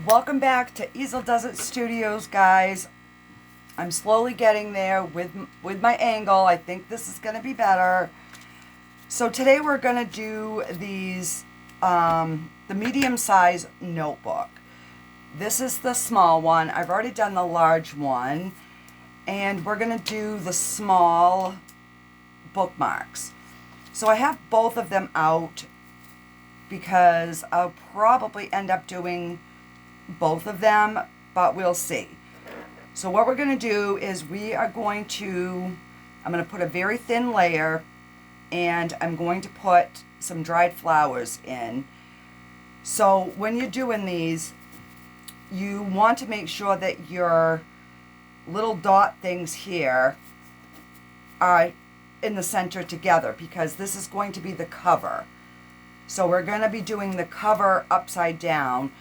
Welcome back to Easel Does It Studios, guys. I'm slowly getting there with my angle. I think this is going to be better. So today we're going to do these, the medium size notebook. This is the small one. I've already done the large one. And we're going to do the small bookmarks. So I have both of them out because I'll probably end up doing both of them, but we'll see. So what we're going to do is I'm going to put a very thin layer, and I'm going to put some dried flowers in. So when you're doing these, you want to make sure that your little dot things here are in the center together, because this is going to be the cover. So we're going to be doing the cover upside down.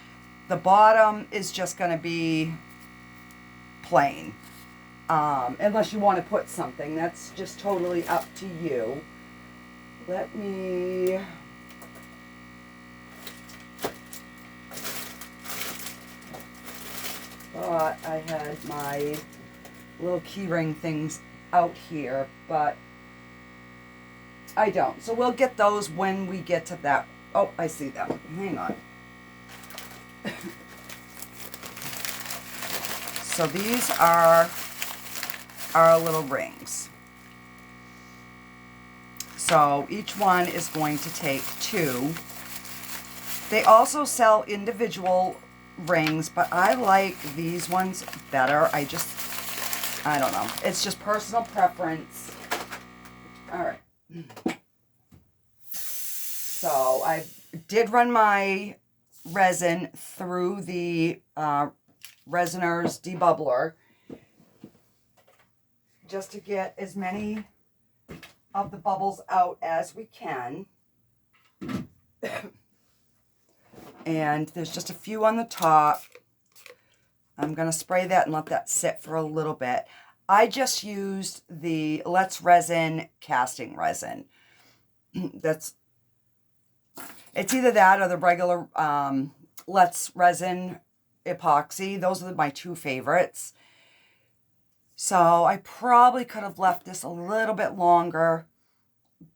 The bottom is just going to be plain. Unless you want to put something. That's just totally up to you. Let me... thought I had my little keyring things out here, but I don't. So we'll get those when we get to that. Oh, I see them. Hang on. So these are our little rings. So each one is going to take 2. They also sell individual rings, but I like these ones better. I don't know. It's just personal preference. All right. So I did run my resin through the Resiner's debubbler just to get as many of the bubbles out as we can. And there's just a few on the top. I'm going to spray that and let that sit for a little bit. I just used the Let's Resin casting resin. It's either that or the regular Let's Resin epoxy. Those are my 2 favorites. So I probably could have left this a little bit longer,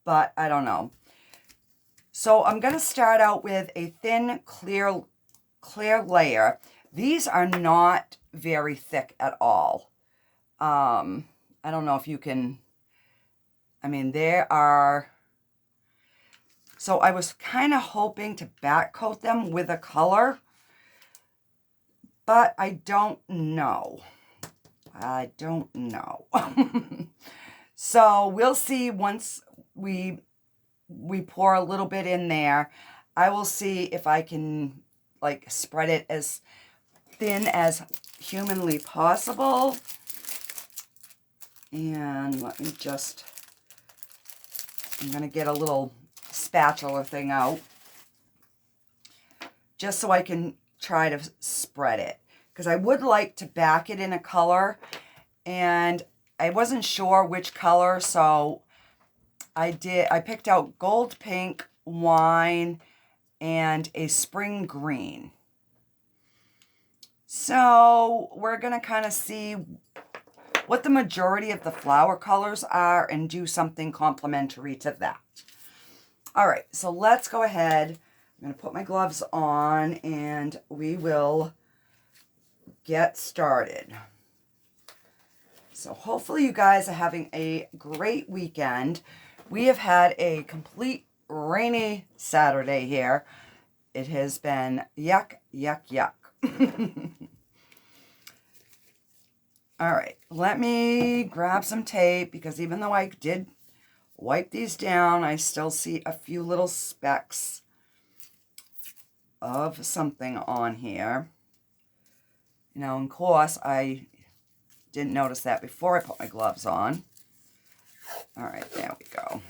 but I don't know. So I'm going to start out with a thin, clear layer. These are not very thick at all. I don't know if you can, they are, so I was kind of hoping to back coat them with a color, but I don't know. So we'll see once we pour a little bit in there. I will see if I can spread it as thin as humanly possible. And let me just, I'm going to get a little spatula thing out just so I can try to spread it, because I would like to back it in a color, and I wasn't sure which color, so I picked out gold pink, wine, and a spring green. So we're going to kind of see what the majority of the flower colors are and do something complementary to that. All right, so let's go ahead. I'm going to put my gloves on and we will get started. So hopefully you guys are having a great weekend. We have had a complete rainy Saturday here. It has been yuck, yuck, yuck. All right, let me grab some tape, because even though I did wipe these down, I still see a few little specks of something on here. You know, of course, I didn't notice that before I put my gloves on. All right, there we go.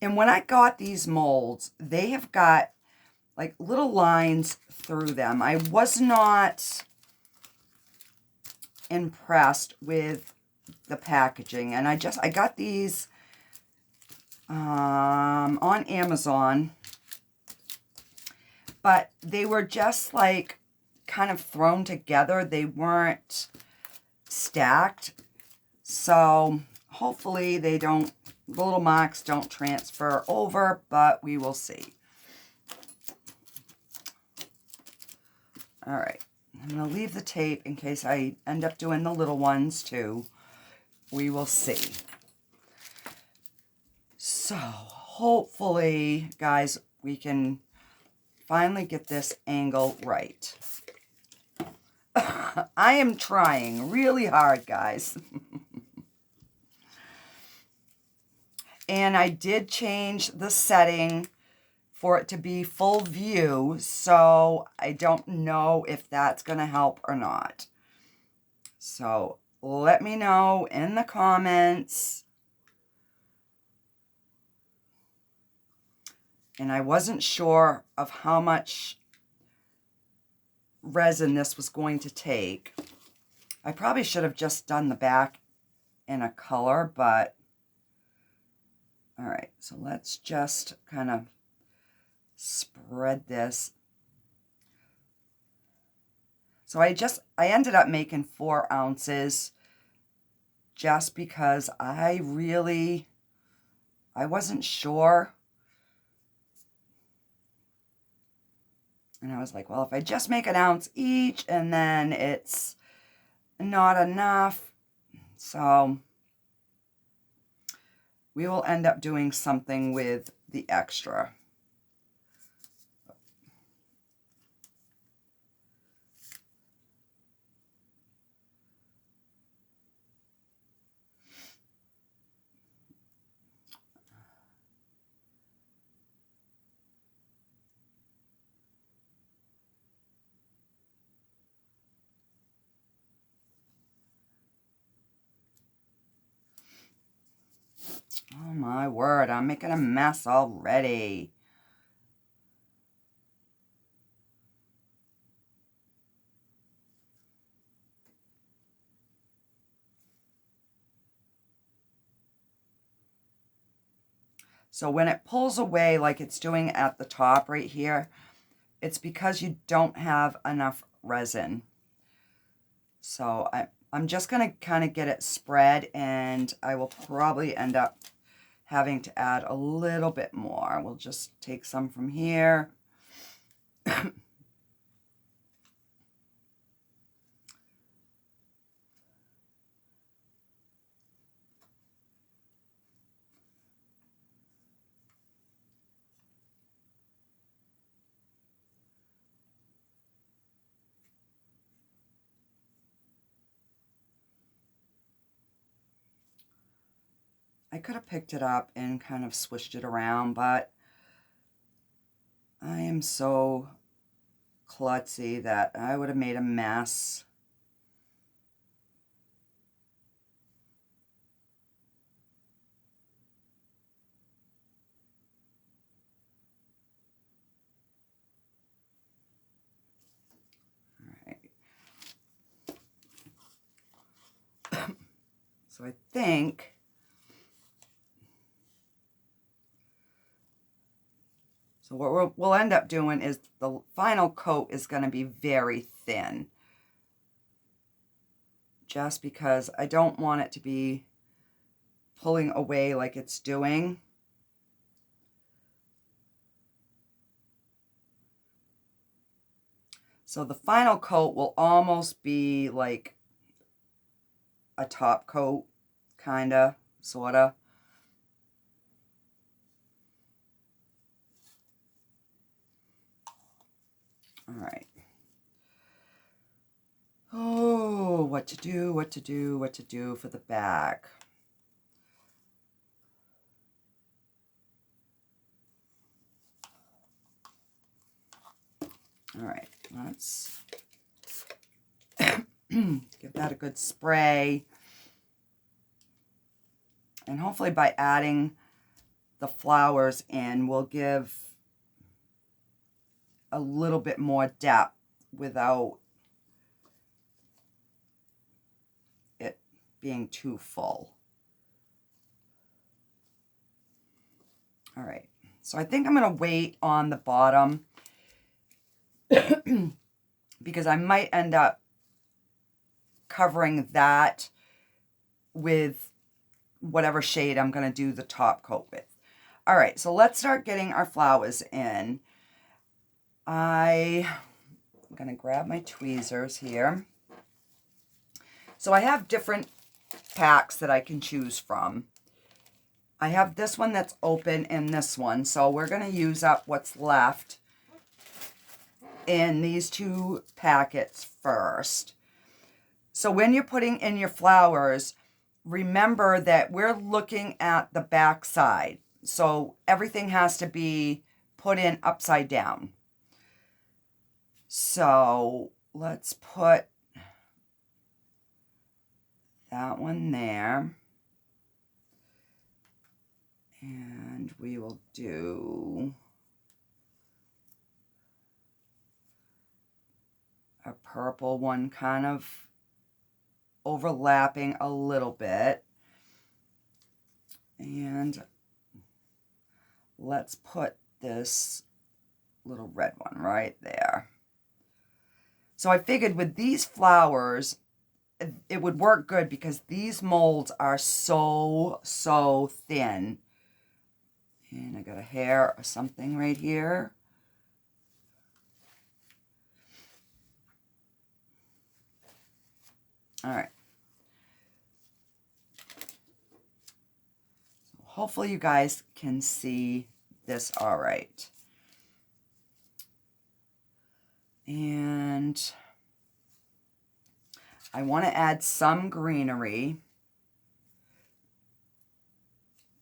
And when I got these molds, they have got like little lines through them. I was not impressed with the packaging. And I got these on Amazon, but they were just like kind of thrown together. They weren't stacked. So hopefully they don't, the little marks don't transfer over, but we will see. All right, I'm going to leave the tape in case I end up doing the little ones too. We will see. So hopefully, guys, we can finally get this angle right. I am trying really hard, guys. And I did change the setting for it to be full view, so I don't know if that's going to help or not. So let me know in the comments. And I wasn't sure of how much resin this was going to take. I probably should have just done the back in a color, but all right, so let's just kind of spread this. So I ended up making 4 ounces just because I wasn't sure. And I was like, well, if I just make an ounce each and then it's not enough. So we will end up doing something with the extra. Oh my word, I'm making a mess already. So when it pulls away like it's doing at the top right here, it's because you don't have enough resin. So I'm just going to kind of get it spread, and I will probably end up having to add a little bit more. We'll just take some from here. I could have picked it up and kind of swished it around, but I am so klutzy that I would have made a mess. So I think so what we'll end up doing is the final coat is going to be very thin. Just because I don't want it to be pulling away like it's doing. So the final coat will almost be like a top coat, kinda, sorta. All right. Oh, what to do, what to do, what to do for the back. All right, let's give that a good spray. And hopefully by adding the flowers in, we'll give a little bit more depth without being too full. All right, so I think I'm going to wait on the bottom because I might end up covering that with whatever shade I'm going to do the top coat with. All right, so let's start getting our flowers in. I'm going to grab my tweezers here. So I have different packs that I can choose from. I have this one that's open and this one, so we're going to use up what's left in these two packets first. So when you're putting in your flowers, remember that we're looking at the back side. So everything has to be put in upside down. So let's put that one there. And we will do a purple one kind of overlapping a little bit. And let's put this little red one right there. So I figured with these flowers, it would work good because these molds are so thin. And I got a hair or something right here. All right. So hopefully you guys can see this all right. And I want to add some greenery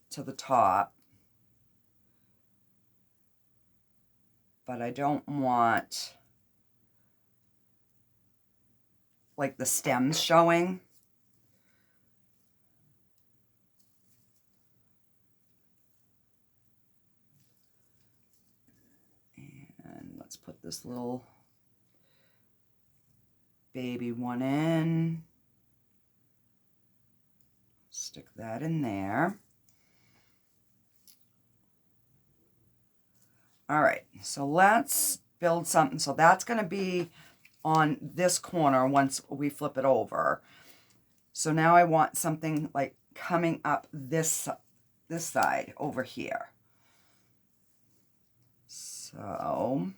to the top. But I don't want like the stems showing. And let's put this little baby one in. Stick that in there. All right, so let's build something. So that's going to be on this corner once we flip it over. So now I want something like coming up this side over here. So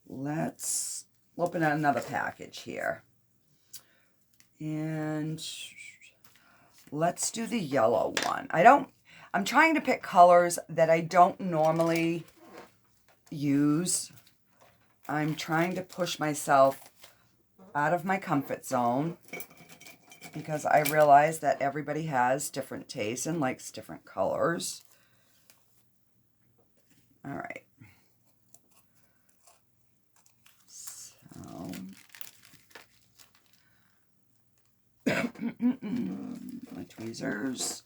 let's open another package here. And let's do the yellow one. I'm trying to pick colors that I don't normally use. I'm trying to push myself out of my comfort zone because I realize that everybody has different tastes and likes different colors. All right. So my tweezers.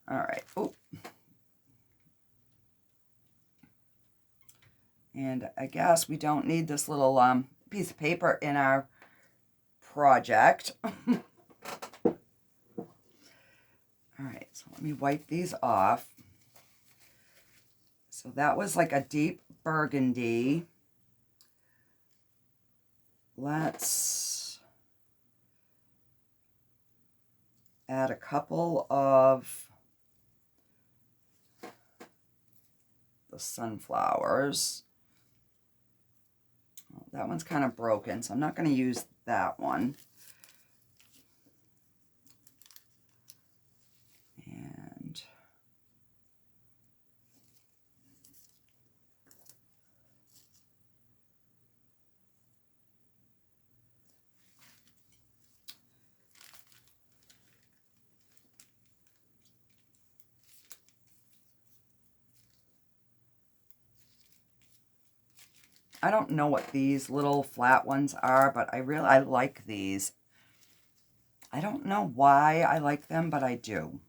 All right. Oh. And I guess we don't need this little piece of paper in our project. All right, so let me wipe these off. So that was like a deep burgundy. Let's add a couple of the sunflowers. Oh, that one's kind of broken, so I'm not going to use that one. And I don't know what these little flat ones are, but I like these. I don't know why I like them, but I do.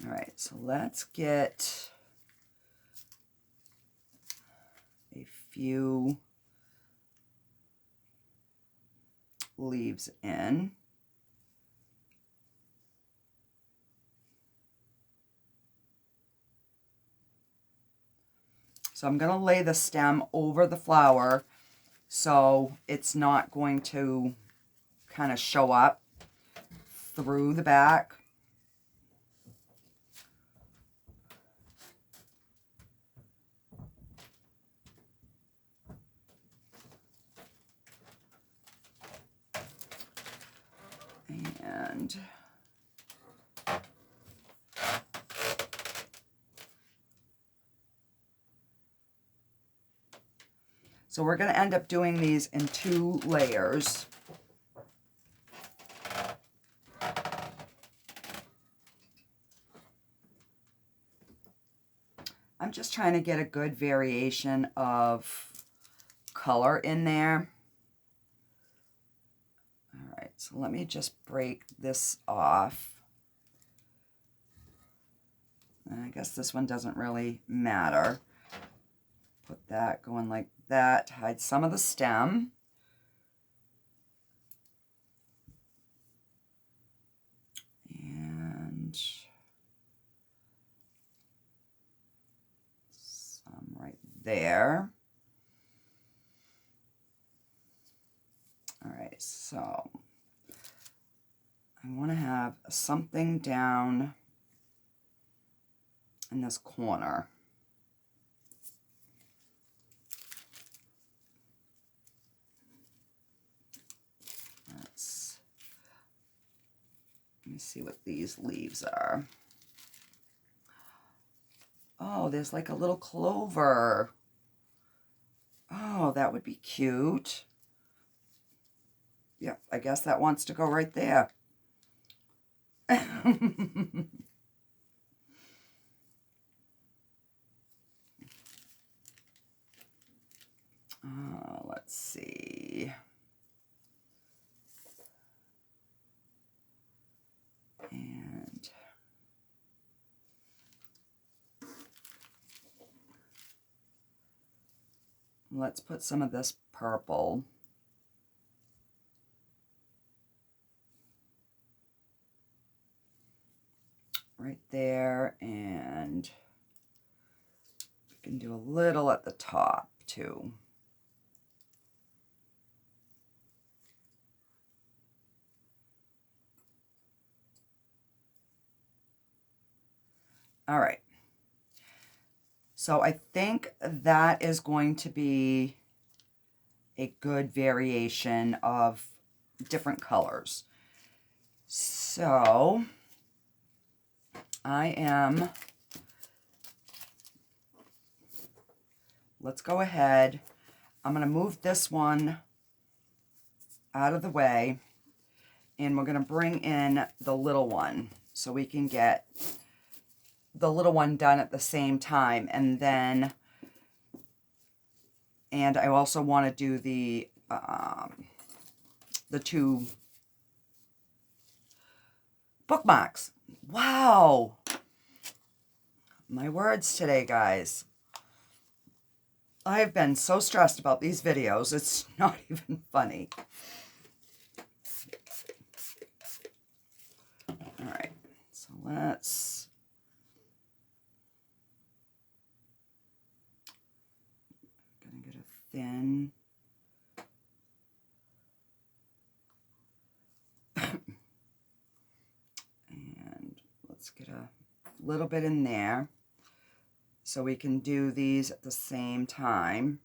All right, so let's get a few leaves in. So I'm going to lay the stem over the flower so it's not going to kind of show up through the back. And so we're going to end up doing these in 2 layers. I'm just trying to get a good variation of color in there. All right, so let me just break this off. And I guess this one doesn't really matter. Put that going like that to hide some of the stem. And some right there. All right, so I want to have something down in this corner. Let me see what these leaves are. Oh, there's like a little clover. Oh, that would be cute. Yep, I guess that wants to go right there. Let's see. And let's put some of this purple right there, and we can do a little at the top too. All right. So I think that is going to be a good variation of different colors. So let's go ahead. I'm going to move this one out of the way, and we're going to bring in the little one so we can get the little one done at the same time. And then, and I also want to do the 2 bookmarks. Wow. My words today, guys. I've been so stressed about these videos, it's not even funny. All right, so let's gonna get a thin and let's get a little bit in there so we can do these at the same time.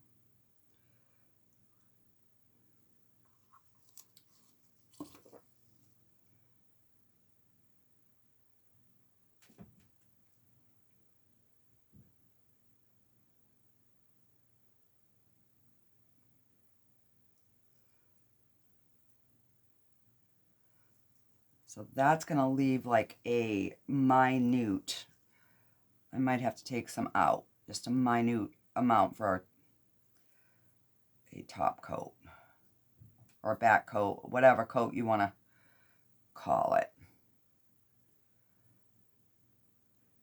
So that's going to leave like a minute, I might have to take some out, just a minute amount for a top coat or a back coat, whatever coat you want to call it.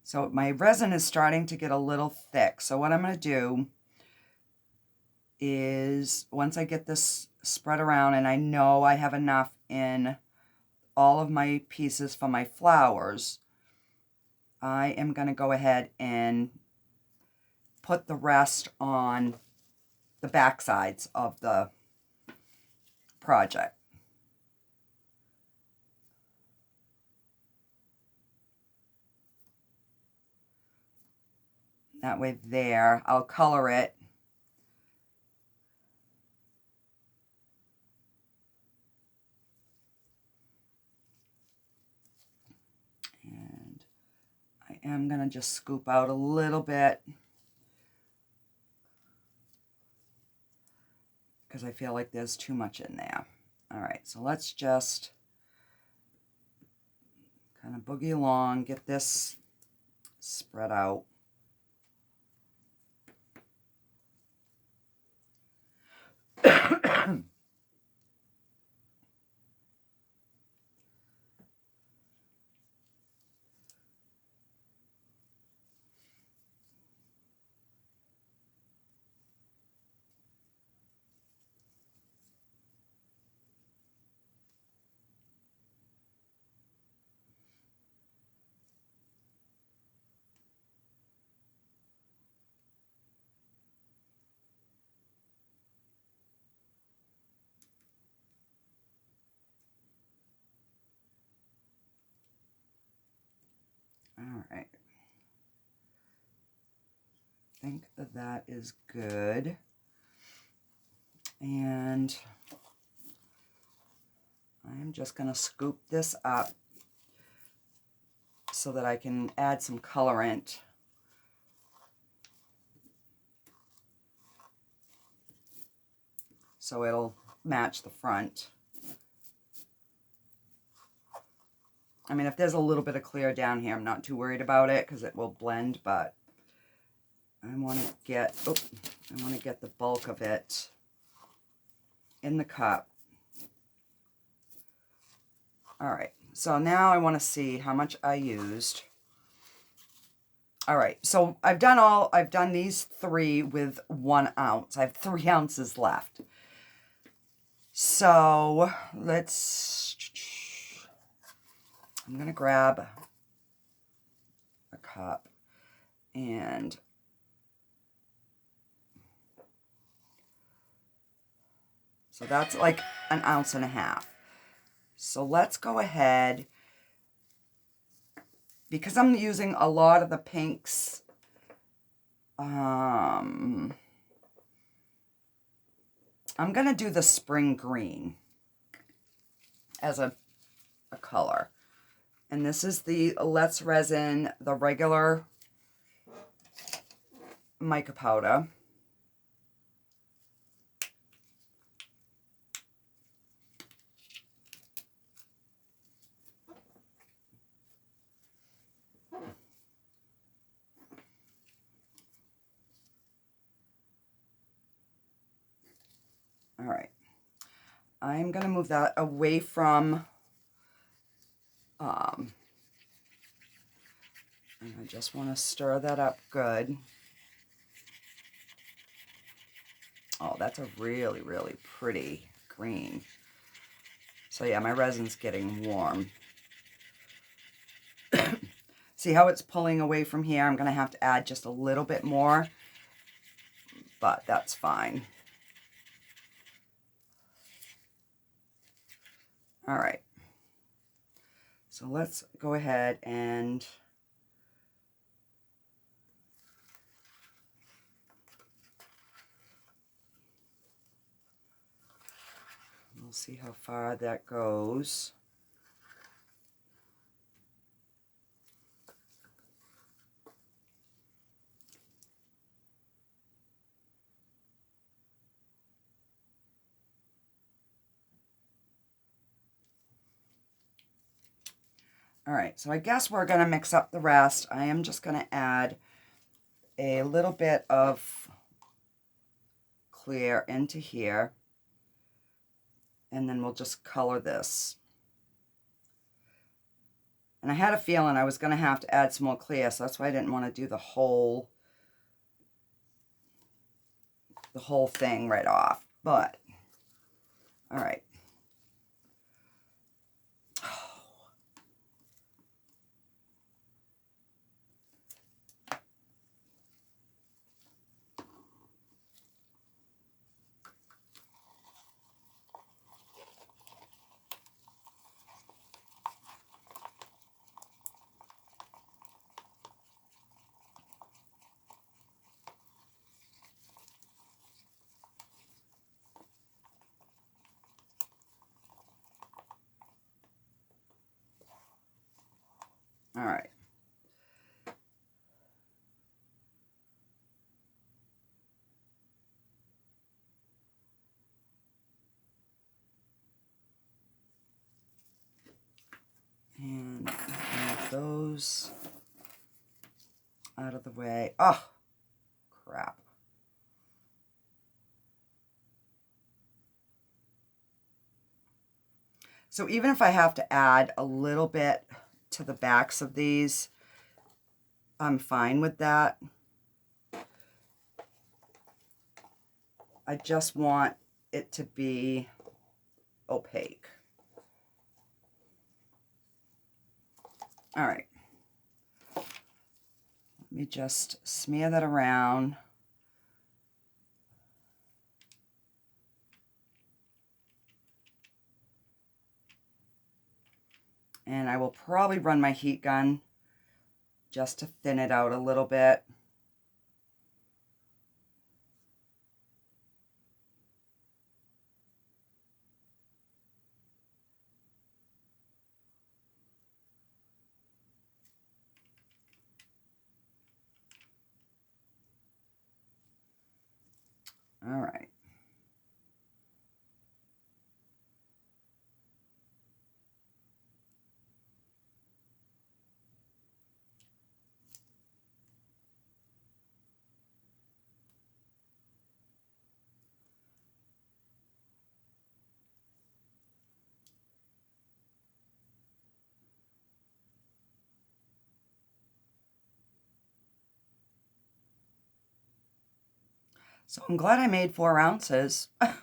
So my resin is starting to get a little thick. So what I'm going to do is, once I get this spread around and I know I have enough in all of my pieces for my flowers, I am going to go ahead and put the rest on the back sides of the project. That way there, I'll color it. And I am going to just scoop out a little bit because I feel like there's too much in there. All right, so let's just kind of boogie along, get this spread out. All right. I think that that is good. And I'm just going to scoop this up so that I can add some colorant. So it'll match the front. I mean, if there's a little bit of clear down here, I'm not too worried about it because it will blend, but I want to get the bulk of it in the cup. All right, so now I want to see how much I used. All right, so I've done these 3 with 1 ounce. I have 3 ounces left. So I'm gonna grab a cup and so that's like 1.5 ounces. So let's go ahead, because I'm using a lot of the pinks. I'm going to do the spring green as a color. And this is the Let's Resin, the regular mica powder. All right. I'm going to move that away from, and I just want to stir that up good. Oh, that's a really, really pretty green. So yeah, my resin's getting warm. See how it's pulling away from here? I'm going to have to add just a little bit more, but that's fine. All right. So let's go ahead and we'll see how far that goes. All right, so I guess we're going to mix up the rest. I am just going to add a little bit of clear into here, and then we'll just color this. And I had a feeling I was going to have to add some more clear, so that's why I didn't want to do the whole thing right off. But, all right. All right. And move those out of the way. Oh, crap. So even if I have to add a little bit to the backs of these, I'm fine with that. I just want it to be opaque. All right. Let me just smear that around. And I will probably run my heat gun just to thin it out a little bit. All right. So I'm glad I made 4 ounces. All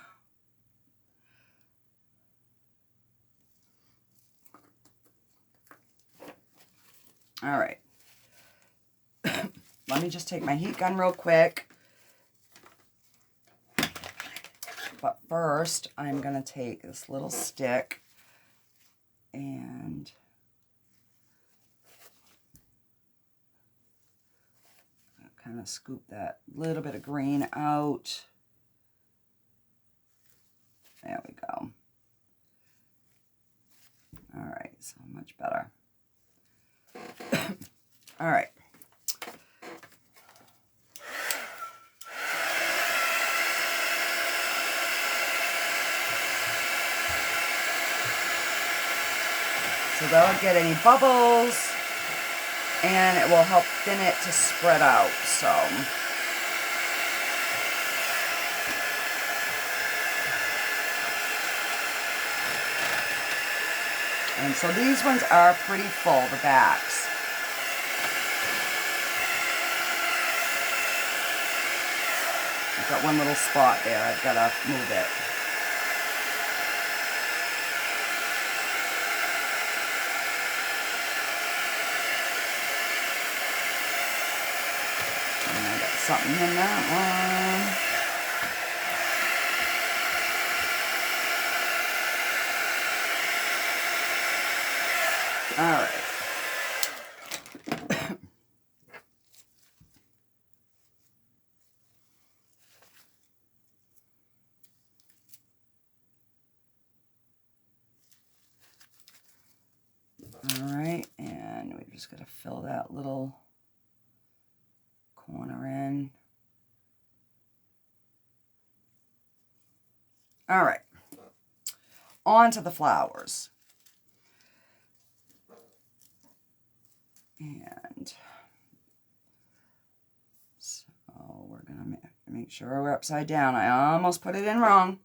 right. Let me just take my heat gun real quick. But first, I'm going to take this little stick and kind of scoop that little bit of green out. There we go. All right, so much better. All right. So that'll get any bubbles, and it will help thin it to spread out, so. And so these ones are pretty full, the backs. I've got one little spot there, I've got to move it. And I got something in that one. All right. All right, and we just got to fill that little corner in. All right, on to the flowers. And so we're going to make sure we're upside down. I almost put it in wrong.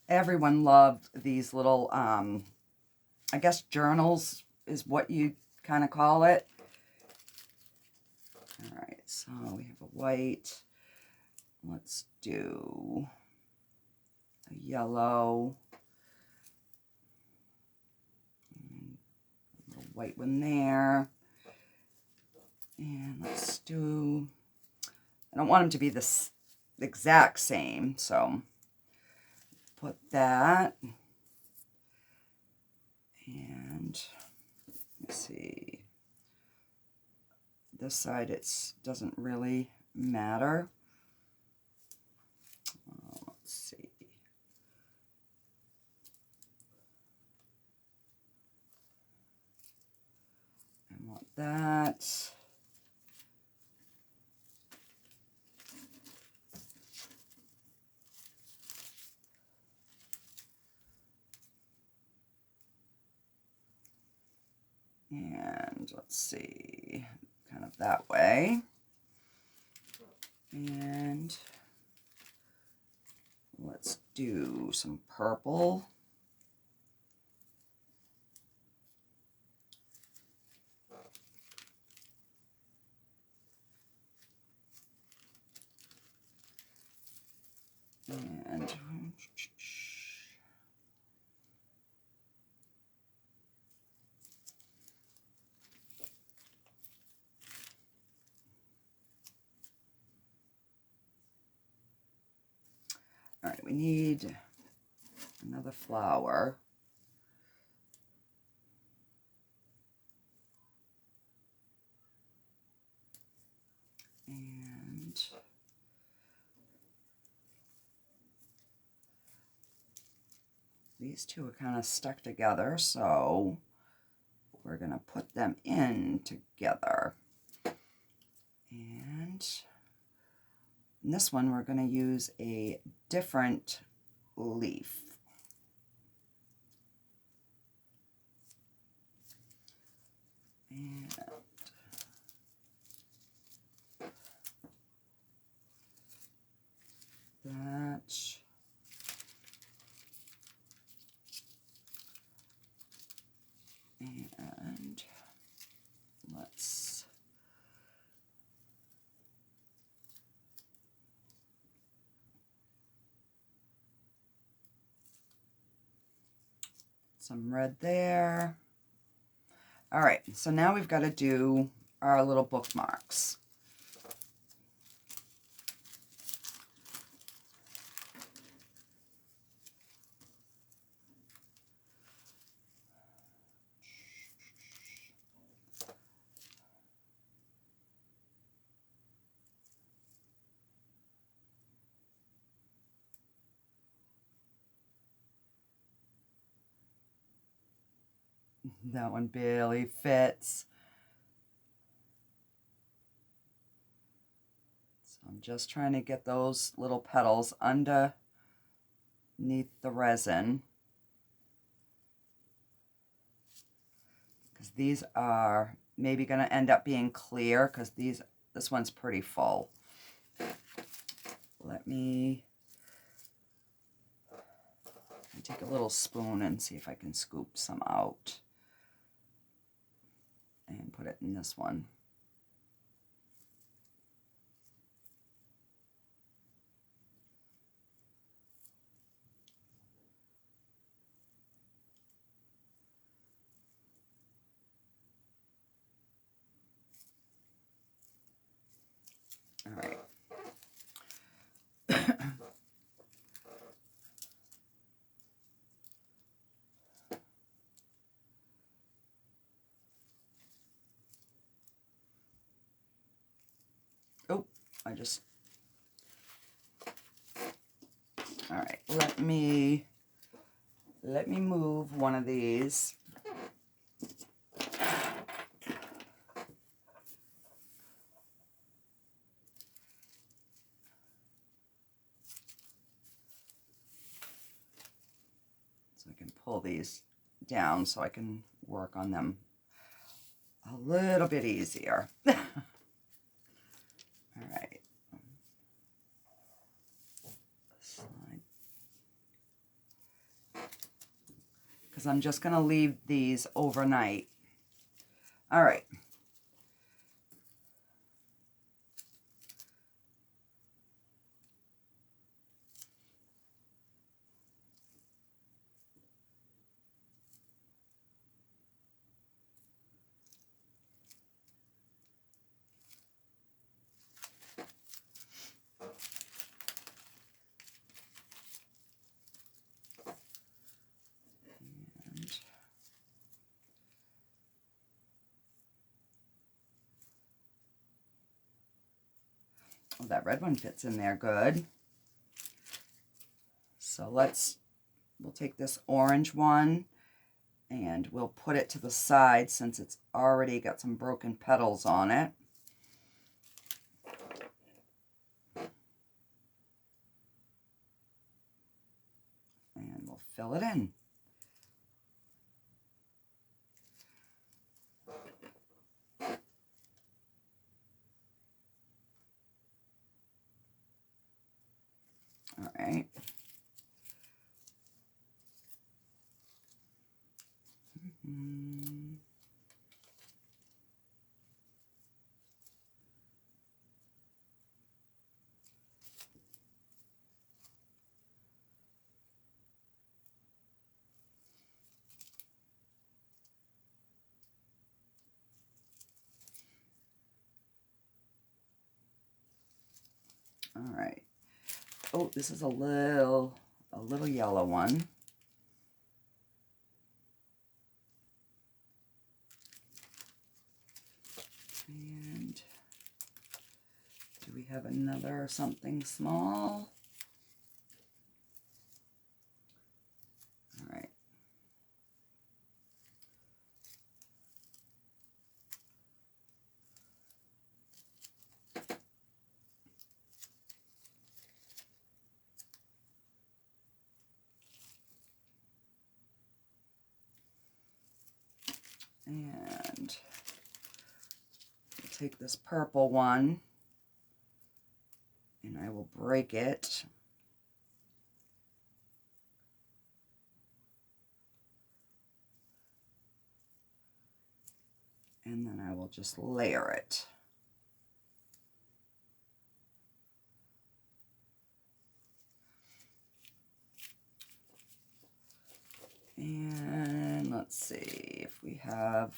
everyone loved these little, I guess journals is what you kind of call it. All right, so we have a white. Let's do a yellow. A little white one there. And let's do, I don't want them to be the exact same, so put that. And let's see. This side doesn't really matter. Let's see. I want that. And let's see, kind of that way. And let's do some purple. And all right, we need another flower. And these two are kind of stuck together, so we're going to put them in together. And in this one, we're going to use a different leaf. And that. And let's some red there. All right, so now we've got to do our little bookmarks. That one barely fits. So I'm just trying to get those little petals underneath the resin. Because these are maybe going to end up being clear because this one's pretty full. Let me take a little spoon and see if I can scoop some out and put it in this one. All right. Oh, all right, let me move one of these. So I can pull these down so I can work on them a little bit easier. All right. Slide. because I'm just going to leave these overnight. All right. Oh, that red one fits in there good. So we'll take this orange one and we'll put it to the side since it's already got some broken petals on it. And we'll fill it in. All right. All right. Oh, this is a little yellow one. And do we have another something small? All right. And I'll take this purple one and I will break it. And then I will just layer it. And let's see if we have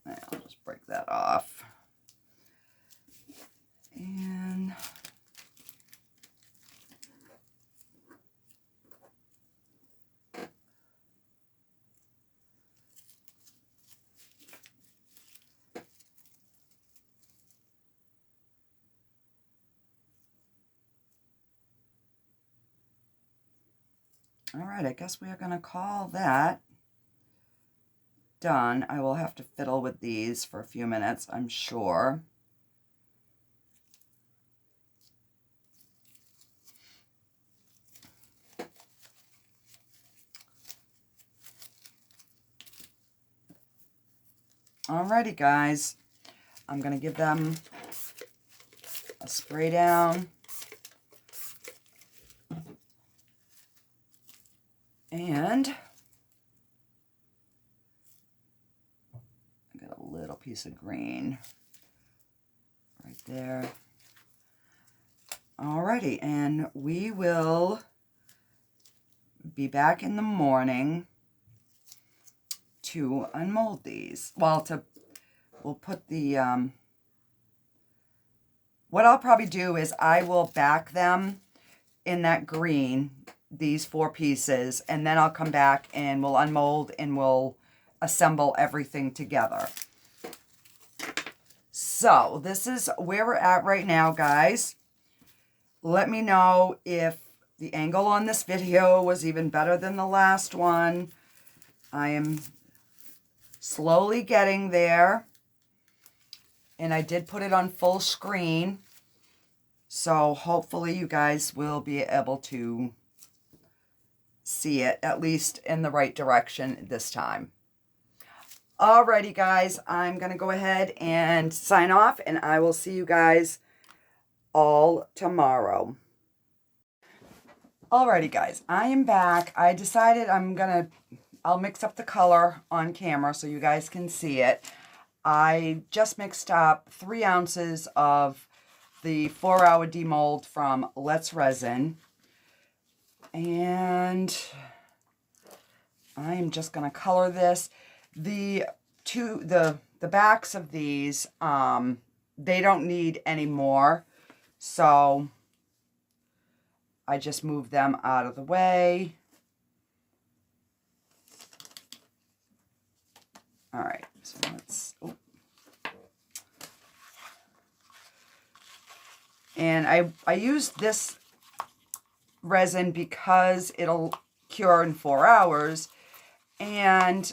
I'll just break that off. And all right, I guess we are going to call that done. I will have to fiddle with these for a few minutes, I'm sure. Alrighty, guys. I'm going to give them a spray down. And I got a little piece of green right there. Alrighty, and we will be back in the morning to unmold these. Well, we'll put the, what I'll probably do is I will back them in that green, these 4 pieces, and then I'll come back and we'll unmold and we'll assemble everything together. So this is where we're at right now, guys. Let me know if the angle on this video was even better than the last one. I am slowly getting there. And I did put it on full screen. So hopefully you guys will be able to see it, at least in the right direction this time. Alrighty guys, I'm going to go ahead and sign off, and I will see you guys all tomorrow. Alrighty guys, I am back. I decided I'll mix up the color on camera so you guys can see it. I just mixed up 3 ounces of the 4-hour demold from Let's Resin. And I am just going to color this. The backs of these, they don't need any more. So I just move them out of the way. All right, so let's, oh. And I use this resin because it'll cure in 4 hours, and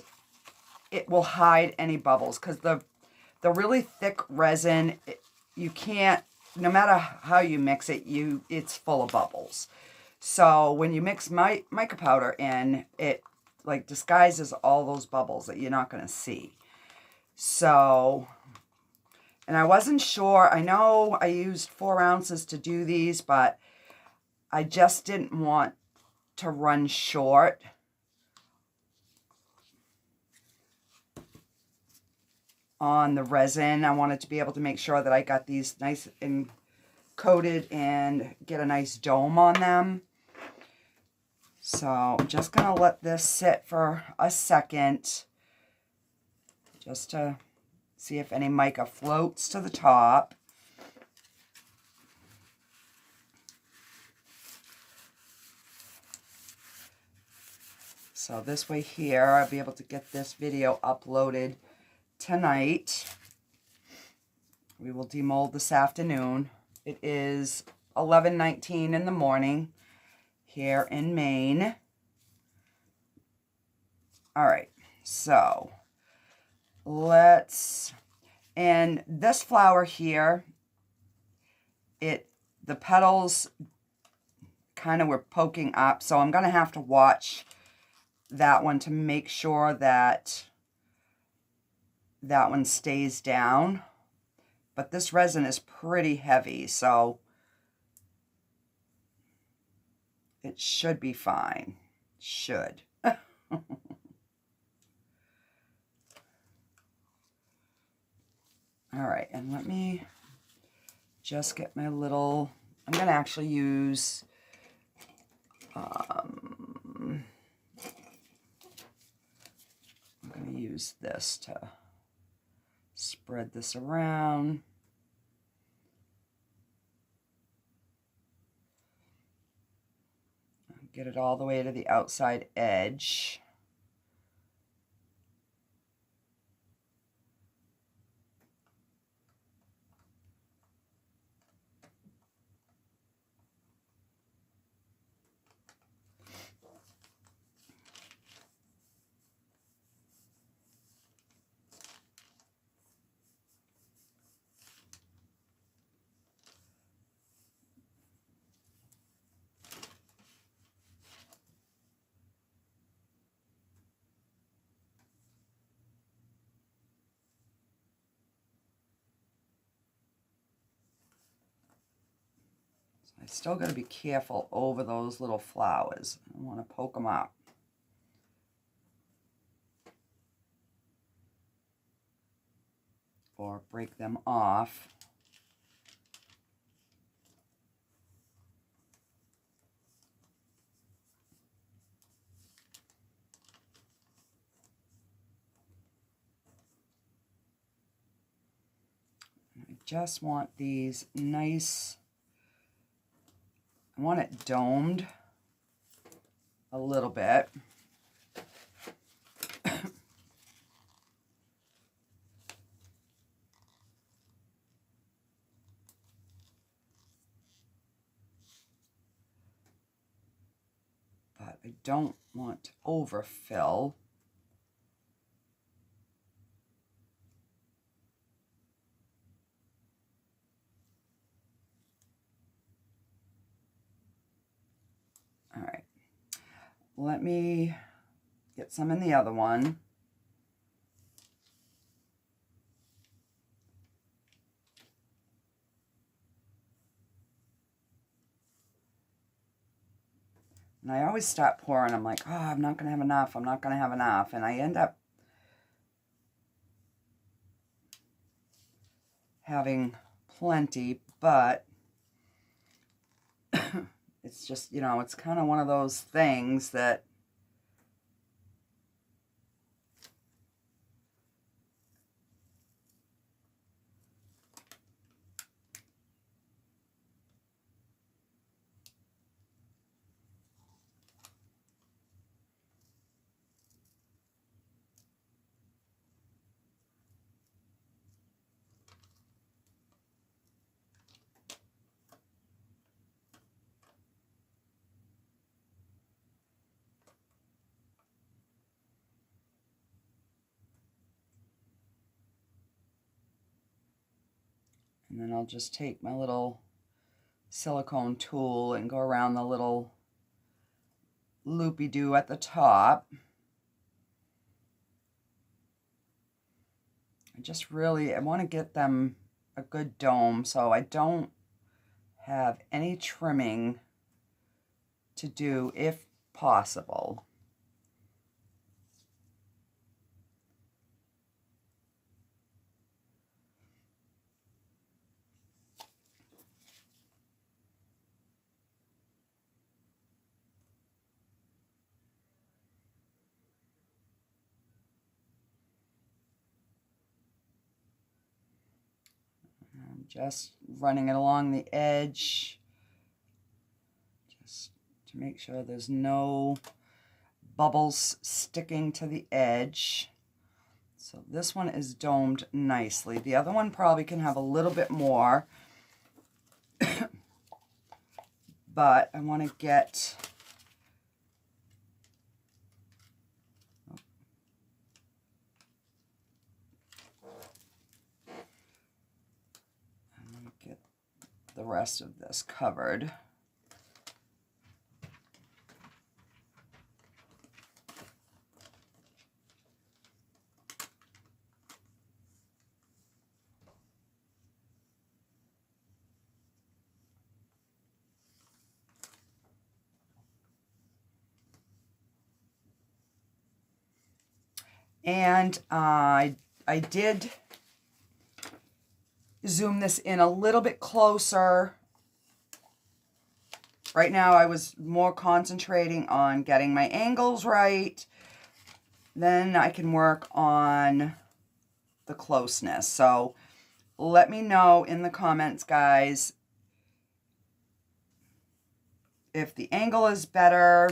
it will hide any bubbles, because the really thick resin, you can't, no matter how you mix it, it's full of bubbles. So when you mix mica powder in, it like disguises all those bubbles that you're not going to see. So, and I wasn't sure, I know I used 4 ounces to do these, but I just didn't want to run short. On the resin, I wanted to be able to make sure that I got these nice and coated and get a nice dome on them. So I'm just going to let this sit for a second, just to see if any mica floats to the top. So this way here, I'll be able to get this video uploaded tonight. We will demold this afternoon. It is 11:19 in the morning here in Maine. All right, so and this flower here, the petals kind of were poking up, so I'm going to have to watch that one to make sure that that one stays down. But this resin is pretty heavy, so it should be fine. Should. All right, and let me just get my little, I'm going to actually use, I'm going to use this to spread this around. Get it all the way to the outside edge. I still got to be careful over those little flowers. I want to poke them up. Or break them off. I just want these nice, I want it domed a little bit. But I don't want to overfill. let me get some in the other one. And I always start pouring. I'm like, oh, I'm not going to have enough. I'm not going to have enough. And I end up having plenty, but it's just, you know, it's kind of one of those things that and then I'll just take my little silicone tool and go around the little loopy-doo at the top. I want to get them a good dome, so I don't have any trimming to do if possible. I'm just running it along the edge, just to make sure there's no bubbles sticking to the edge. So this one is domed nicely. The other one probably can have a little bit more, but I want to get the rest of this covered. And I did zoom this in a little bit closer. Right now I was more concentrating on getting my angles right. Then I can work on the closeness. So let me know in the comments, guys, if the angle is better,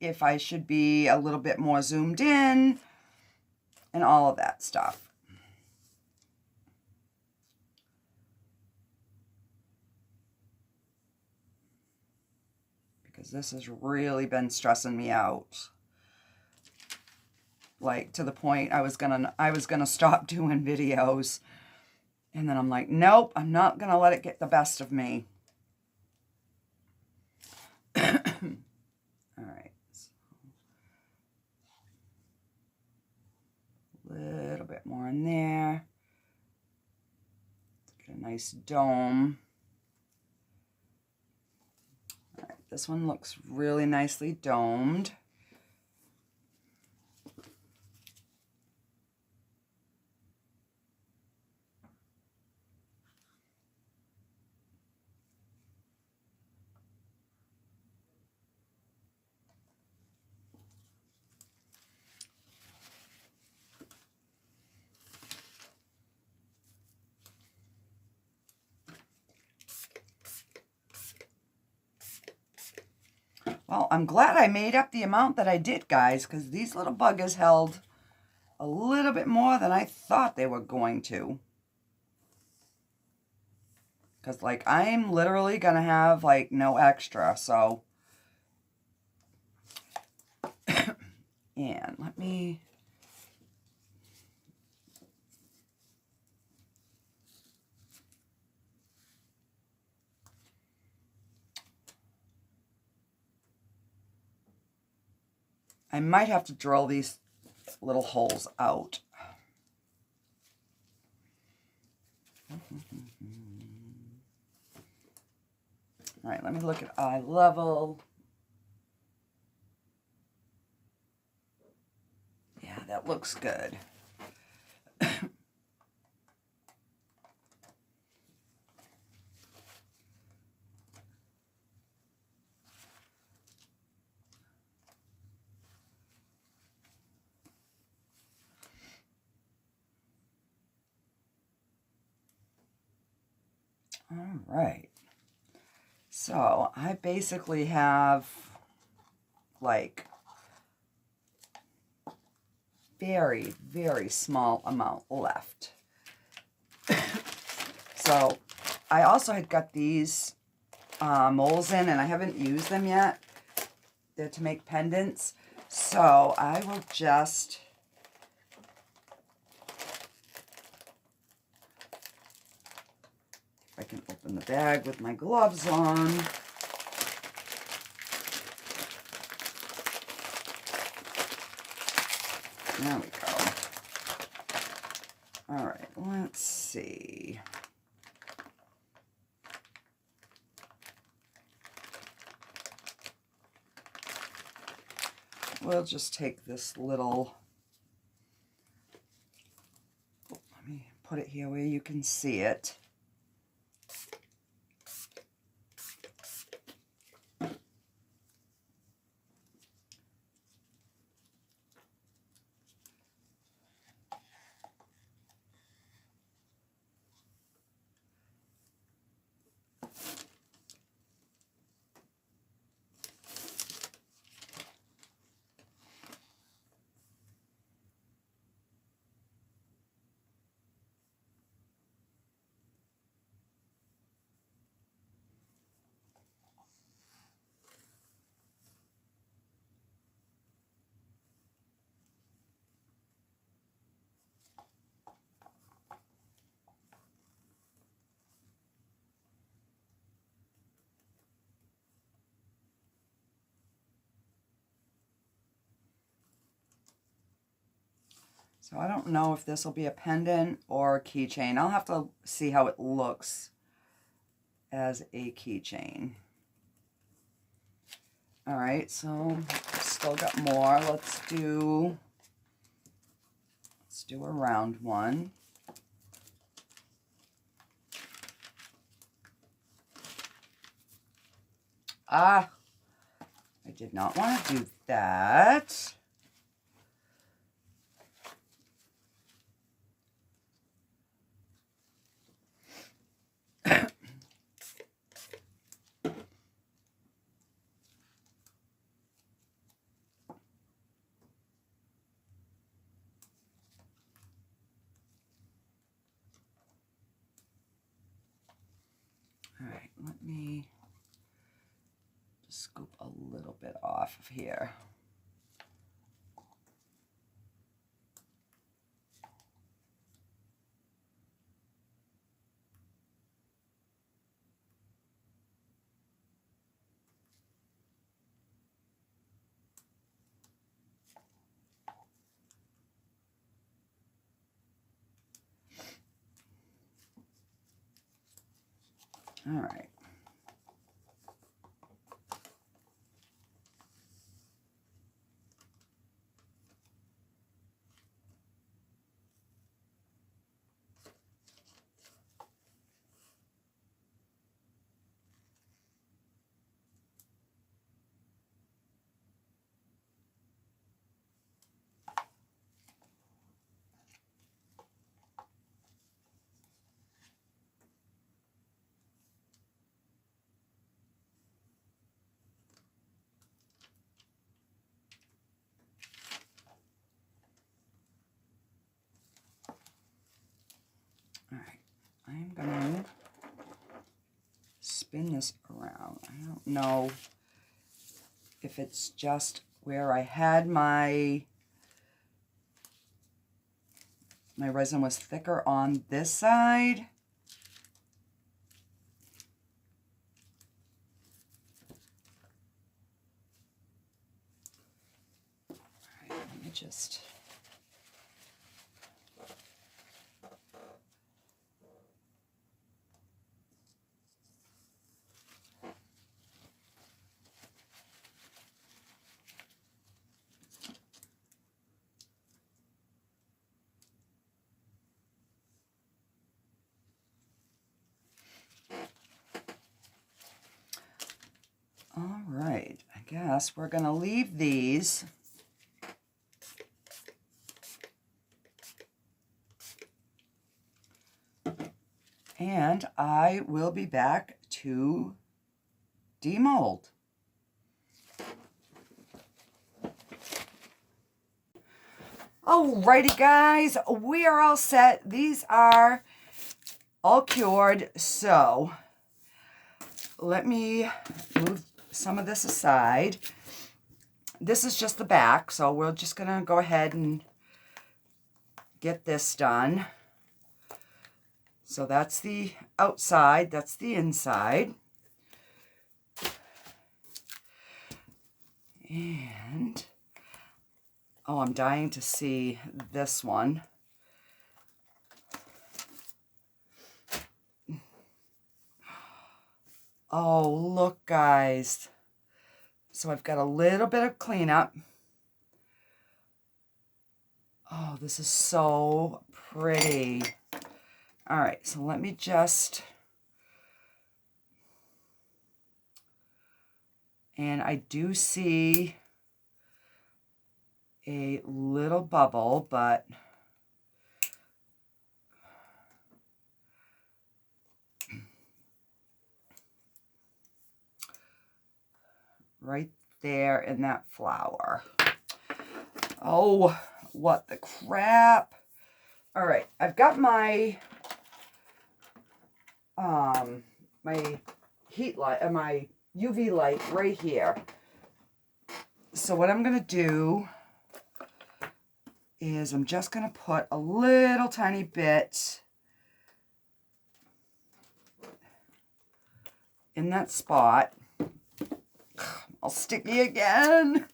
if I should be a little bit more zoomed in, and all of that stuff. Because this has really been stressing me out. Like, to the point I was gonna stop doing videos. And then I'm like, nope, I'm not gonna let it get the best of me. All right. A little bit more in there. Get a nice dome. All right, this one looks really nicely domed. Well, I'm glad I made up the amount that I did, guys, because these little buggers held a little bit more than I thought they were going to. Because, like, I'm literally going to have, like, no extra, so. And let me. I might have to drill these little holes out. All right, let me look at eye level. Yeah, that looks good. All right. So I basically have like very, very small amount left. So I also had got these moles in, and I haven't used them yet. They're to make pendants. So I will just I can open the bag with my gloves on. There we go. All right, let's see. We'll just take this little, let me put it here where you can see it. So I don't know if this will be a pendant or a keychain. I'll have to see how it looks as a keychain. All right, so still got more. Let's do a round one. Ah, I did not want to do that. All right, let me just scoop a little bit off of here. All right. All right, I'm going to spin this around. I don't know if it's just where I had my resin was thicker on this side. just... All right, I guess we're going to leave these. And I will be back to demold. Alrighty guys, we are all set. These are all cured, so let me move some of this aside. This is just the back, so we're just gonna go ahead and get this done. So that's the outside, that's the inside. And, oh, I'm dying to see this one. Oh, look, guys. So I've got a little bit of cleanup. Oh, this is so pretty. All right, so let me just... And I do see a little bubble, but... right there in that flower. Oh, what the crap. All right, I've got my my heat light, my UV light right here. So what I'm gonna do is I'm just gonna put a little tiny bit in that spot. I'll sticky again.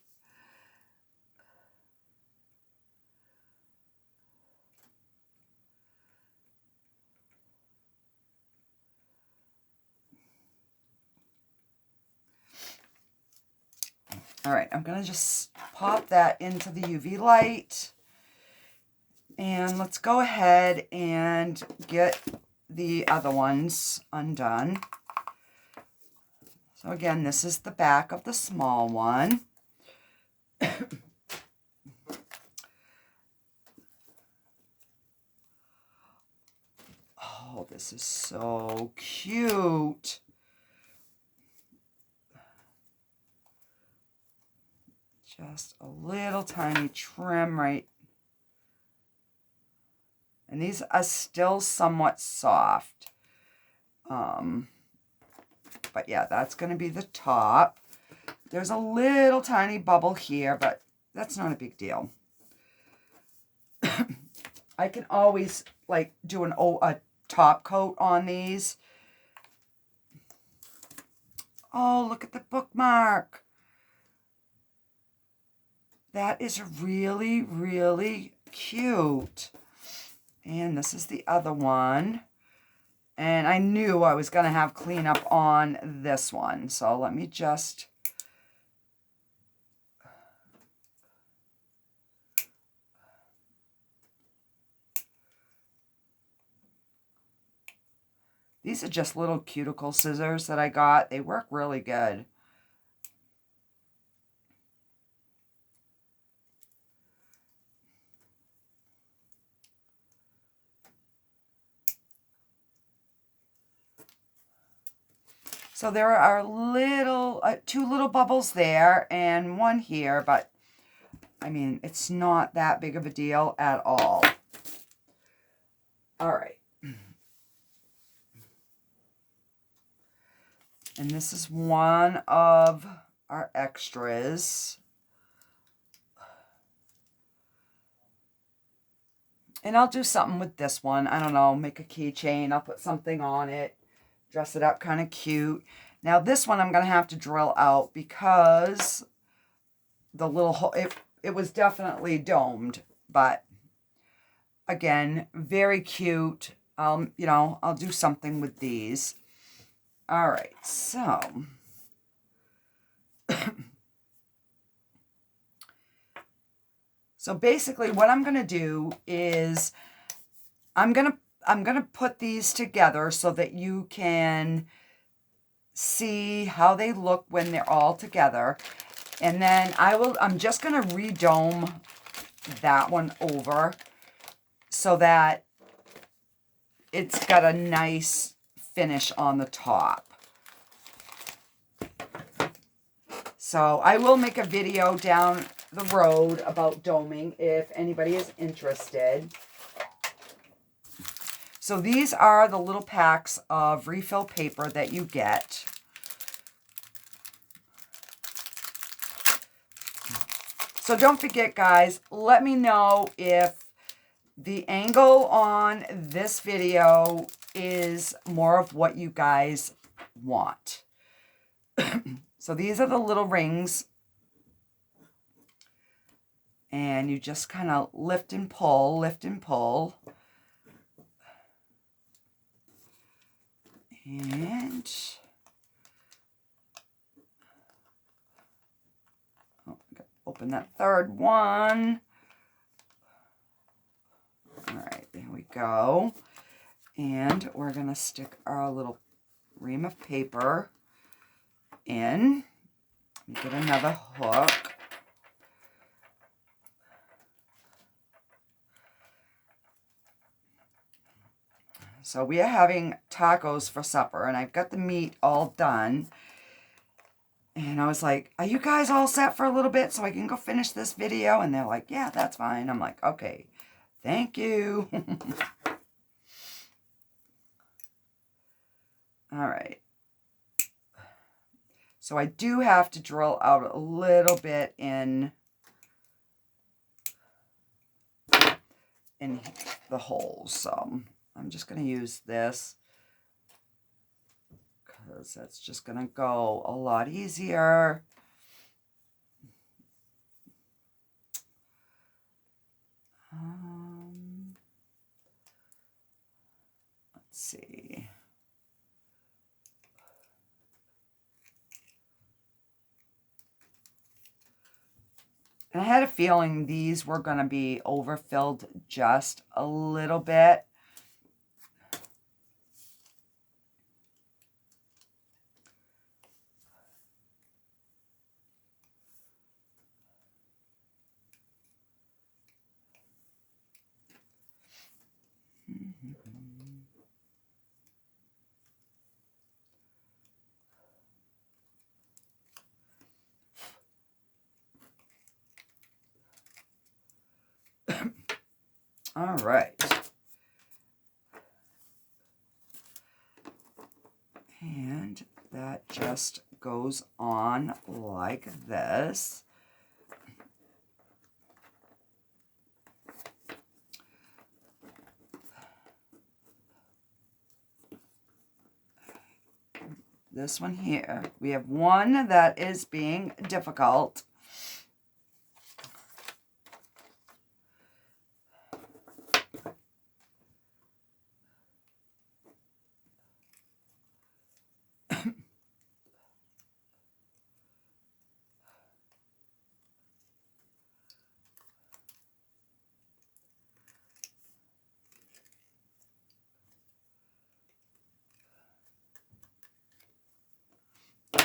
All right, I'm gonna just pop that into the UV light. And let's go ahead and get the other ones undone. So again, this is the back of the small one. Oh, this is so cute. Just a little tiny trim right. And these are still somewhat soft. But yeah, that's going to be the top. There's a little tiny bubble here, but that's not a big deal. I can always like do a top coat on these. Oh, look at the bookmark. That is really, really cute. And this is the other one. And I knew I was going to have cleanup on this one. So let me just... These are just little cuticle scissors that I got. They work really good. So there are two little bubbles there and one here, but I mean, it's not that big of a deal at all. All right. And this is one of our extras. And I'll do something with this one. I don't know, make a keychain. I'll put something on it. Dress it up kind of cute. Now this one I'm going to have to drill out because the little hole, it was definitely domed, but again, very cute. You know, I'll do something with these. All right, so so basically what I'm going to do is I'm going to put these together so that you can see how they look when they're all together. And then I'm just going to redome that one over so that it's got a nice finish on the top. So I will make a video down the road about doming if anybody is interested. So these are the little packs of refill paper that you get. So don't forget, guys, let me know if the angle on this video is more of what you guys want. So these are the little rings. And you just kind of lift and pull, lift and pull. And open that third one. All right, there we go. And we're going to stick our little ream of paper in. Get another hook. So we are having tacos for supper, and I've got the meat all done. And I was like, are you guys all set for a little bit so I can go finish this video? And they're like, yeah, that's fine. I'm like, okay, thank you. All right. So I do have to drill out a little bit in the holes. So I'm just going to use this because that's just going to go a lot easier. Let's see. And I had a feeling these were going to be overfilled just a little bit. All right. And that just goes on like this. This one here, we have one that is being difficult.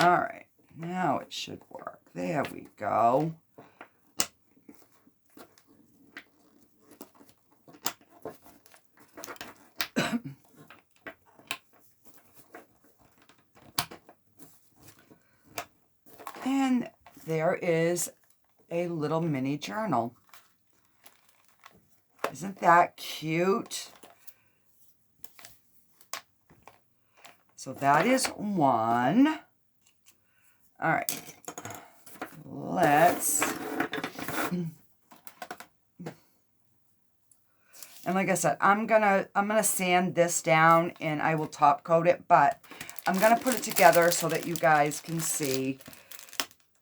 All right, now it should work. There we go. And there is a little mini journal. Isn't that cute? So that is one. All right, let's, and like I said, I'm gonna sand this down and I will top coat it, but I'm gonna put it together so that you guys can see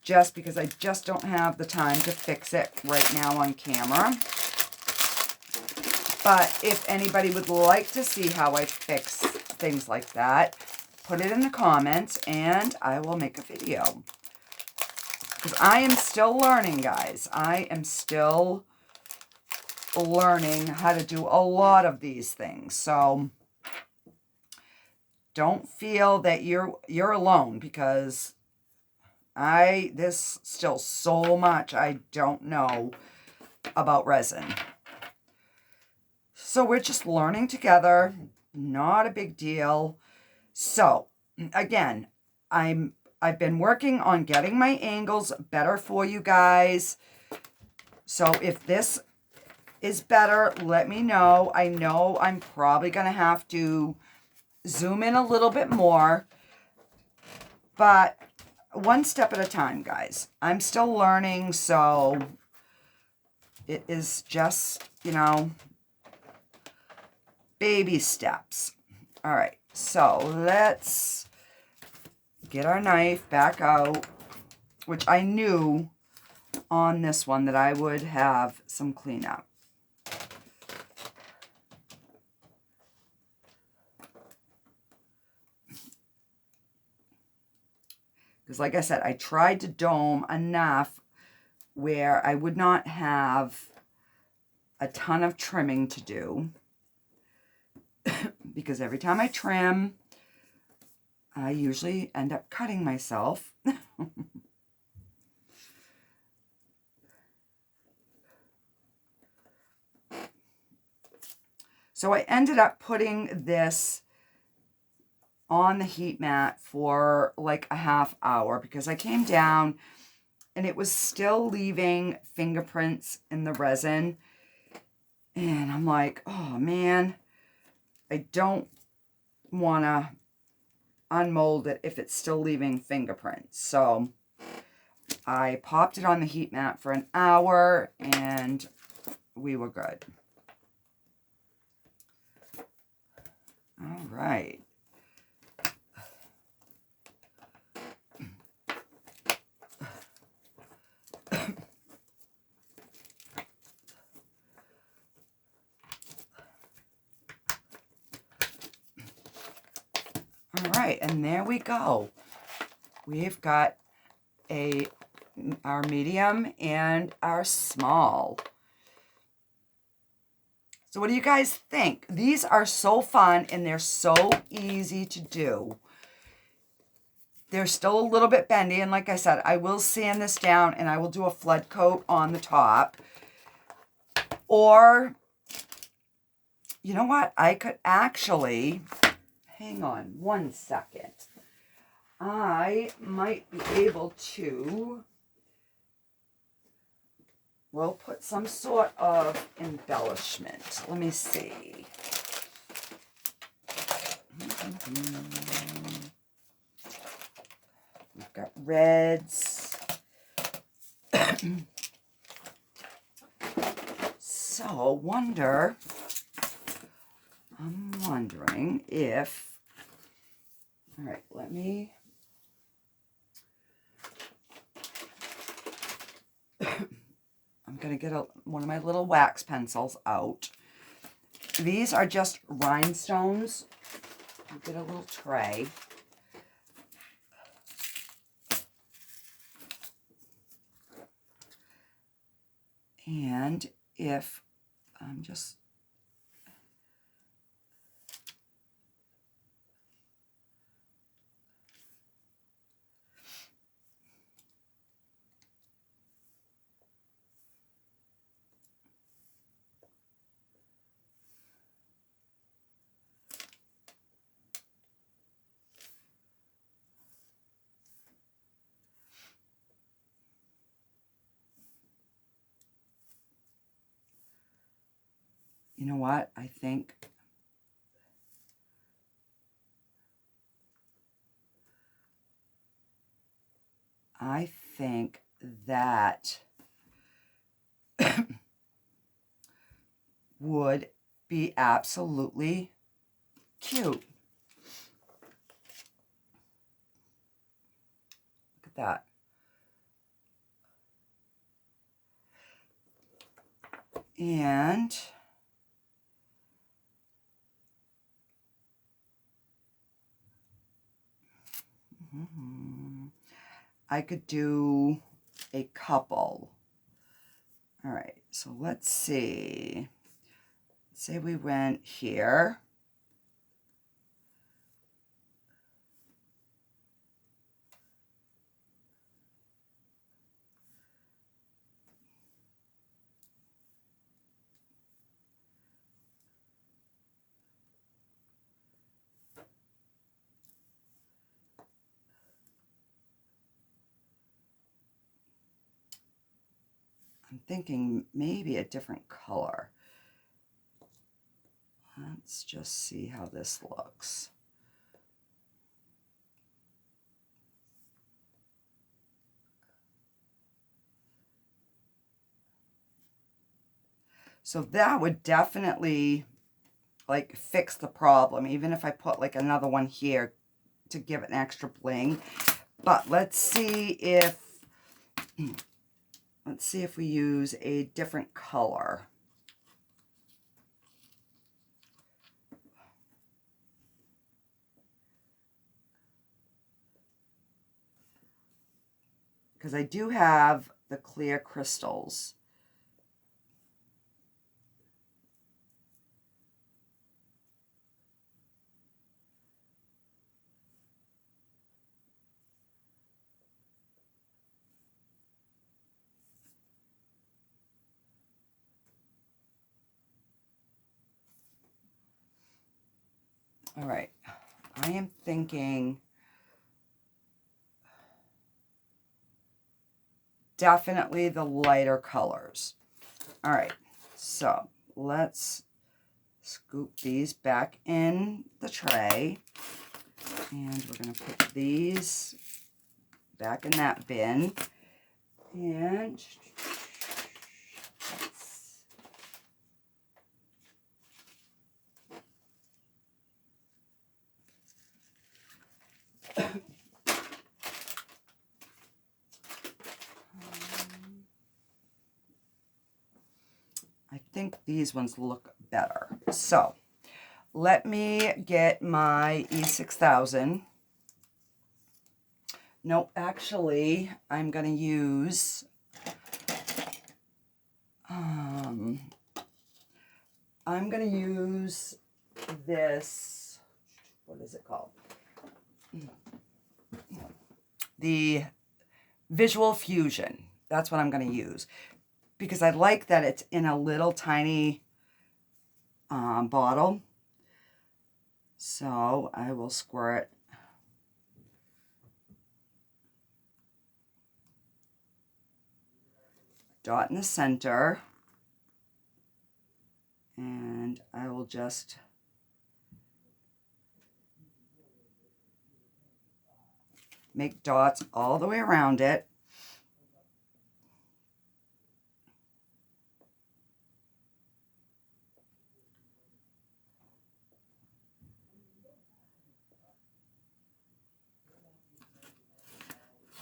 just because I just don't have the time to fix it right now on camera. But if anybody would like to see how I fix things like that, put it in the comments and I will make a video. Because I am still learning, guys. I am still learning how to do a lot of these things. So don't feel that you're alone, because there's still so much I don't know about resin. So we're just learning together. Not a big deal. So again, I've been working on getting my angles better for you guys. So if this is better, let me know. I know I'm probably going to have to zoom in a little bit more, but one step at a time, guys. I'm still learning, so it is just, you know, baby steps. All right, so let's get our knife back out, which I knew on this one that I would have some cleanup. Because like I said, I tried to dome enough where I would not have a ton of trimming to do. Because every time I trim, I usually end up cutting myself. So I ended up putting this on the heat mat for like a half hour because I came down and it was still leaving fingerprints in the resin. And I'm like, oh man, I don't want to unmold it if it's still leaving fingerprints. So I popped it on the heat mat for an hour and we were good. All right. All right, and there we go. We've got our medium and our small. So what do you guys think? These are so fun and they're so easy to do. They're still a little bit bendy, and like I said, I will sand this down and I will do a flood coat on the top. Or, you know what? I could actually, hang on one second. I might be able to, well, put some sort of embellishment. Let me see. We've got reds. So, I'm wondering if, all right, let me, I'm going to get one of my little wax pencils out. These are just rhinestones. I'll get a little tray. And if I'm just, you know what, I think that would be absolutely cute. Look at that. And I could do a couple. All right, so let's see. Say we went here. I'm thinking maybe a different color. Let's just see how this looks. So that would definitely like fix the problem, even if I put like another one here to give it an extra bling. But let's see if we use a different color. Because I do have the clear crystals. All right, I am thinking definitely the lighter colors. All right, so let's scoop these back in the tray. And we're going to put these back in that bin. And I think these ones look better. So let me get my E6000. No, actually, I'm going to use, this, what is it called? The Visual Fusion. That's what I'm going to use. Because I like that it's in a little tiny bottle. So I will squirt dot in the center, and I will just make dots all the way around it.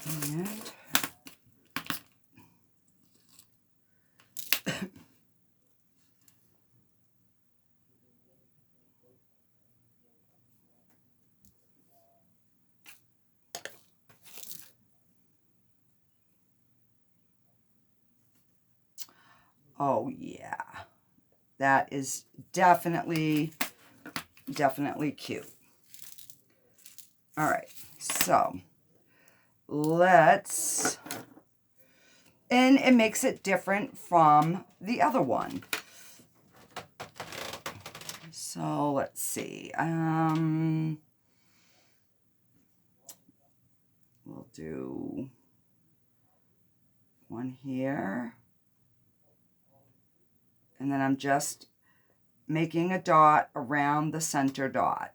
And oh yeah, that is definitely cute. All right, so let's, and it makes it different from the other one. So let's see, we'll do one here, and then I'm just making a dot around the center dot.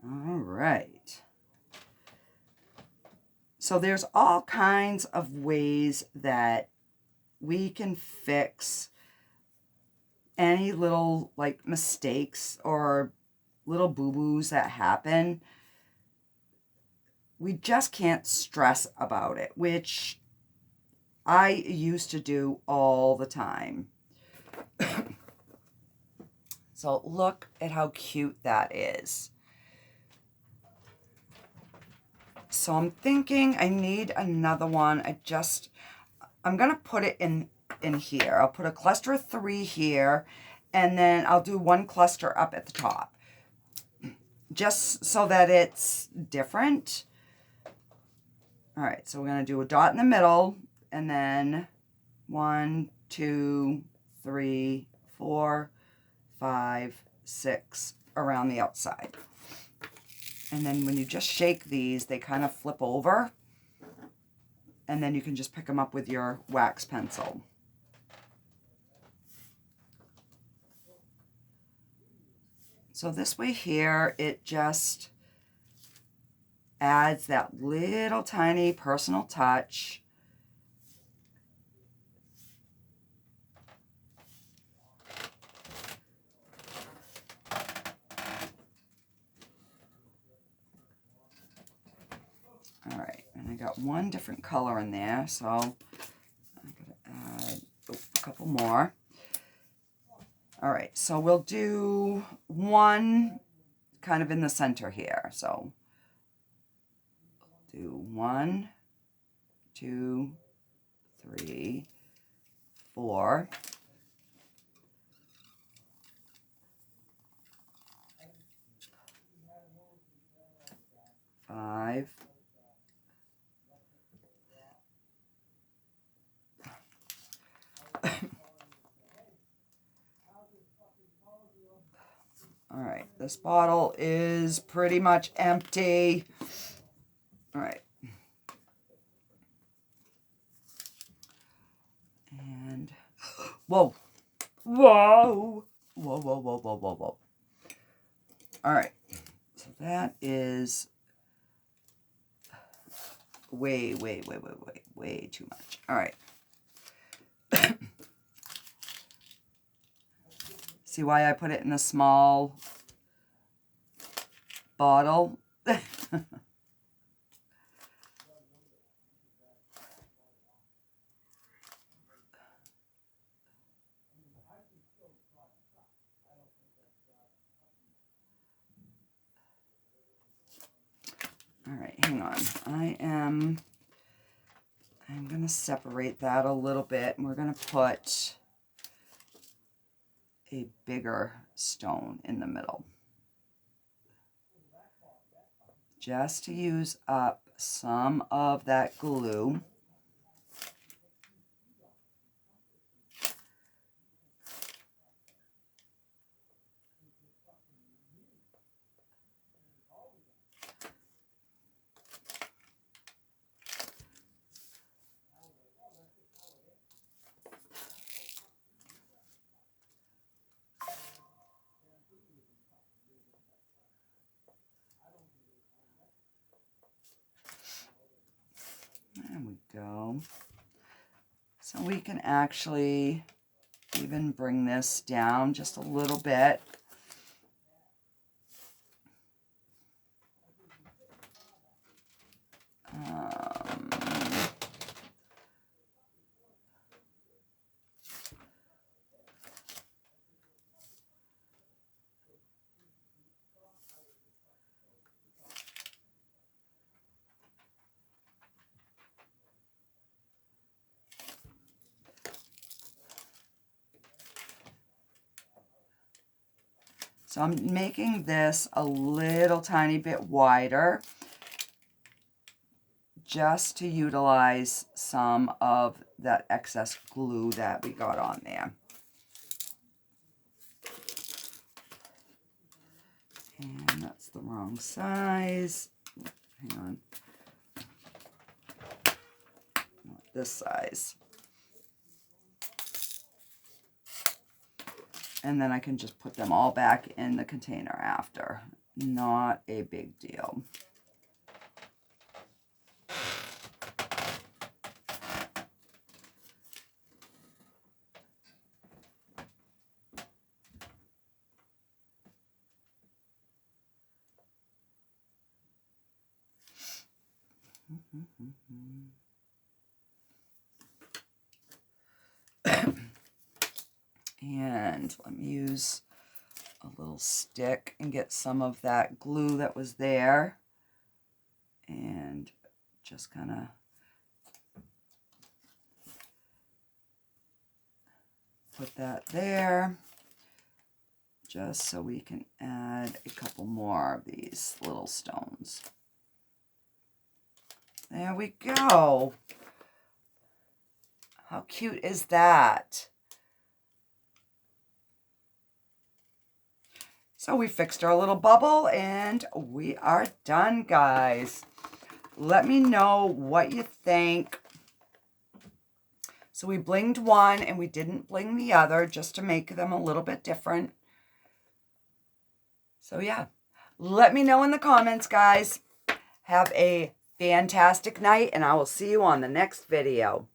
All right. So there's all kinds of ways that we can fix any little like mistakes or little boo-boos that happen. we just can't stress about it, which I used to do all the time. So look at how cute that is. So I'm thinking I need another one. I'm going to put it in here. I'll put a cluster of 3 here, and then I'll do 1 cluster up at the top, just so that it's different. All right, so we're going to do a dot in the middle, and then 1, 2, 3, 4, 5, 6 around the outside. And then when you just shake these, they kind of flip over, and then you can just pick them up with your wax pencil. So this way here, it just adds that little tiny personal touch. All right, and I got 1 different color in there, so I'm gonna add a couple more. All right, so we'll do 1 kind of in the center here. So do 1, 2, 3, 4. 5. All right, this bottle is pretty much empty. All right. And, whoa, whoa, whoa, whoa, whoa, whoa, whoa, whoa. All right, so that is way too much. All right. See why I put it in a small bottle? All right, hang on. I'm going to separate that a little bit, and we're going to put a bigger stone in the middle, just to use up some of that glue. There we go. So we can actually even bring this down just a little bit. So I'm making this a little tiny bit wider, just to utilize some of that excess glue that we got on there. And that's the wrong size. Hang on. This size. And then I can just put them all back in the container after. Not a big deal. And let me use a little stick and get some of that glue that was there. And just kind of put that there. Just so we can add a couple more of these little stones. There we go. How cute is that? So we fixed our little bubble and we are done, guys. Let me know what you think. So we blinged one and we didn't bling the other just to make them a little bit different. So yeah, let me know in the comments, guys. Have a fantastic night and I will see you on the next video.